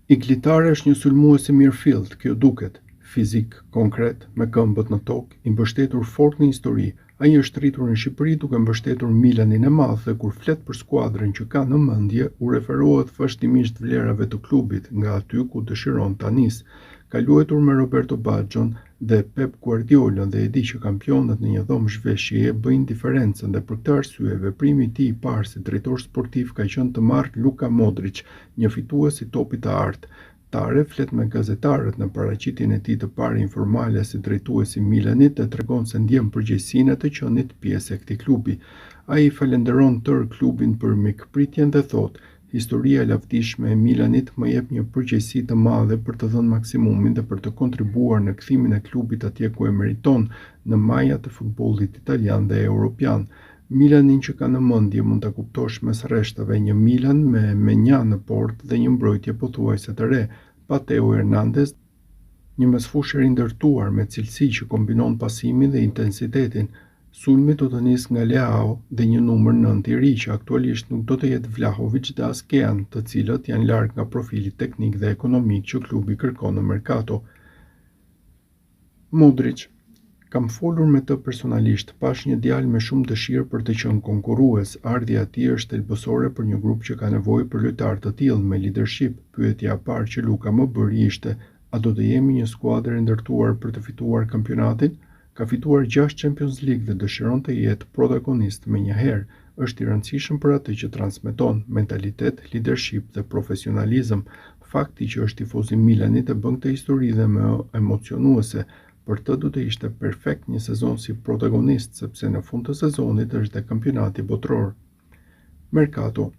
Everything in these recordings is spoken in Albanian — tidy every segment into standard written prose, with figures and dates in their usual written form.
Iglitare është një sulmues i mirëfillt, kjo duket, fizik, konkret, me këmbët në tokë, i mbështetur fort në histori. Ai është rritur në Shqipëri duke mbështetur Milanin e madh dhe kur flet për skuadrën që ka në mendje, u referohet vazhdimisht vlerave të klubit, nga aty ku dëshiron ta nisë. Ka luajtur me Roberto Baggio'n dhe Pep Guardiolën dhe e di që kampionët në një dhomë zhveshjeje bëjnë diferencën dhe për këtë arsye veprimi i tij i parë si drejtor sportiv ka qenë të marrë Luka Modric, një fitues i topit të artë. Tare flet me gazetarët në paraqitjen e tij të parë informale si drejtues i Milanit dhe tregon se ndjen përgjegjësinë e të qenit pjesë e këtij klubi. Ai falenderon tërë klubin për mikpritjen dhe thotë: "Historia e lavdishme e Milanit më jep një përgjegjësi të madhe për të dhënë maksimumin dhe për të kontribuar në kthimin e klubit atje ku e meriton, në majat e futbollit italian dhe europian." Milanin që ka në mendje mund ta kuptosh mes rreshtave një Milan me Menja në portë dhe një mbrojtje pothuajse të re, pa Theo Hernandez, një mesfushër i ndërtuar me cilësi që kombinon pasimin dhe intensitetin. Sulmi do të nisë nga Leao dhe një numër 9 i ri që aktualisht nuk do të jetë Vlahovic dhe Askean, të cilët janë larg nga profili teknik dhe ekonomik që klubi kërkon në merkato. Modric. Kam folur me të personalisht, pash një djalë me shumë dëshirë për të qenë konkurrues, ardhja e tij është thelbësore për një grup që ka nevojë për lojtarë të tillë me leadership. Pyetja e parë që Luka më bëri ishte: a do të jemi një skuadër e ndërtuar për të fituar kampionatin? Ka fituar 6 Champions League dhe dëshiron të jetë protagonist menjëherë. Është i rëndësishëm për atë që transmeton, mentalitet, leadership dhe profesionalizëm. Fakti që është tifoz i Milanit e bën këtë histori dhe më emocionuese. Për të do të ishte perfekt një sezon si protagonist, sepse në fund të sezonit është dhe kampionati botror. Merkato.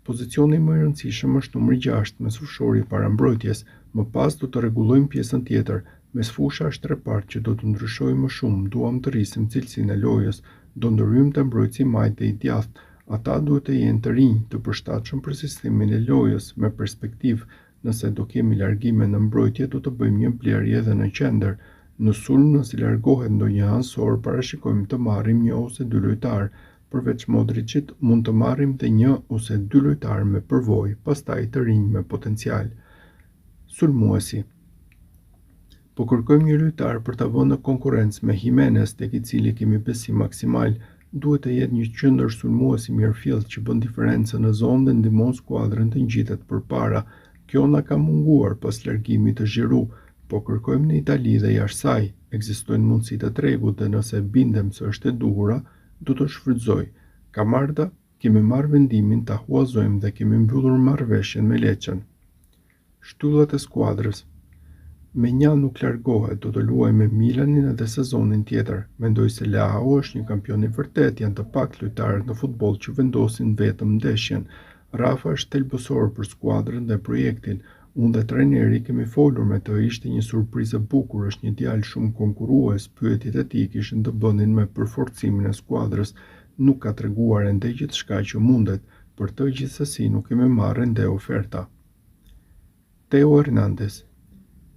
Pozicioni më i rëndësishëm është numri 6, mesfushori para mbrojtjes. Më pas do të rregullojmë pjesën tjetër. Mesfusha është repart që do të ndryshojë më shumë, duam të rrisim cilësinë e lojës, do ndërhyjmë te mbrojtësi majt dhe i djathtë. Ata duhet të jenë të rinj, të përshtatshëm për sistemin e lojës, me perspektivë. Nëse do kemi largime në mbrojtje, do të bëjmë një blerje edhe në qendër. Në sulm, nëse largohet ndonjë ansor, parashikojmë të marrim 1 ose 2 lojtarë. Përveç Modricit, mund të marrim dhe 1 ose 2 lojtarë me përvojë, pastaj të rinj me potencial. Sulmuesi. Po kërkojmë një lojtar për ta vënë në konkurrencë me Jimenez, tek i cili kemi besim maksimal. Duhet të jetë një qendër sulmuesi mirëfillt që bën diferencën në zonë dhe ndihmon skuadrën të ngjitet përpara. Kjo na ka munguar pas largimit të Giroud. Po kërkojmë në Itali dhe jashtë saj, ekzistojnë mundësitë e tregut dhe nëse bindem se është e duhura, do të shfrytëzoj. Kamarda, kemi marrë vendimin ta huazojmë dhe kemi mbyllur marrëveshjen me Lecën. Shtyllat e skuadrës. Menja nuk largohet, do të luajë me Milanin edhe sezonin tjetër. Mendoj se Leao është një kampion i vërtet, janë të pak lojtarët në futboll që vendosin vetëm ndeshjen. Rafa është thelbësor për skuadrën dhe projektin. Unë dhe trajneri kemi folur me të, ishte një surprizë e bukur, është një djalë shumë konkurrues, pyetjet e tij kishin të bënin me përforcimin e skuadrës, nuk ka treguar ende gjithçka që mundet, për të gjithsesi nuk kemi marrë ende oferta. Theo Hernandez.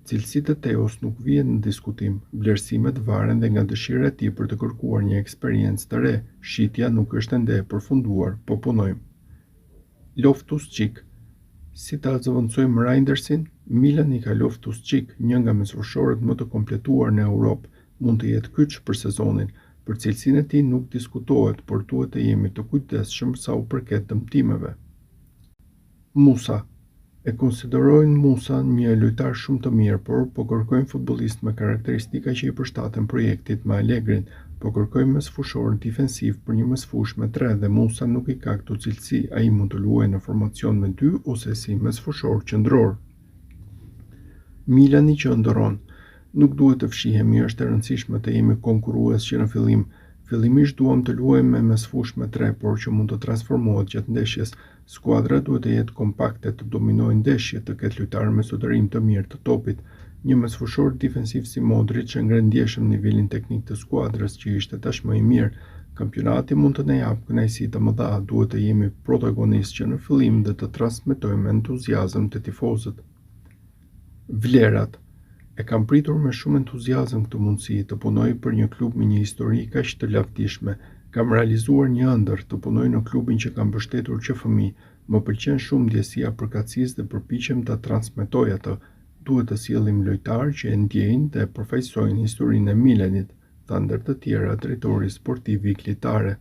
Cilësitë e Theos nuk vijnë në diskutim, vlerësimet varen dhe nga dëshira e tij për të kërkuar një eksperiencë të re, shitja nuk është ende e përfunduar, po punojmë. Loftus-Cheek. Si ta zëvendësojmë Reindersin? Milan i ka Loftus-Cheek, një nga mesfushorët më të kompletuar në Europë, mund të jetë kyç për sezonin. Për cilësinë e tij nuk diskutohet, por duhet të jemi të kujdesshëm sa u përket dëmtimeve. Musa. E konsiderojnë Musa një lojtar shumë të mirë, por po kërkojnë futbollist me karakteristika që i përshtaten projektit me Allegrin, po kërkojmë mesfushor defensiv për një mesfush me 3 dhe Musa nuk i ka këto cilësi, ai mund të luajë në formacion me 2 ose si mesfushor qendror. Milani që ëndërron. Nuk duhet të fshihemi, është e rëndësishme të jemi konkurrues që në fillim. Fillimisht duam të luajmë me mesfush me 3, por që mund të transformohet gjatë ndeshjes. Skuadra duhet të jetë kompakte, të dominojë ndeshjet, të ketë lojtarë me sotërim të mirë të topit. Një mesfushor defensiv si Modric që ngre ndjeshëm nivelin teknik të skuadrës që ishte tashmë i mirë. Kampionati mund të na japë kënaqësi të mëdha, duhet të jemi protagonistë që në fillim dhe të transmetojmë entuziazëm te tifozët. Vlerat. E kam pritur me shumë entuziazëm këtë mundësi të punoj për një klub me një histori kaq të lavdishme. Kam realizuar një ëndër të punoj në klubin që kam mbështetur që fëmijë. Më pëlqen shumë ndjesia e përkatësisë dhe përpiqem ta transmetoj atë. Duhet të sjellim lojtarë që e ndjejnë dhe përfaqësojnë historinë e Milanit, tha ndër të tjera drejtori sportiv i Iglitare.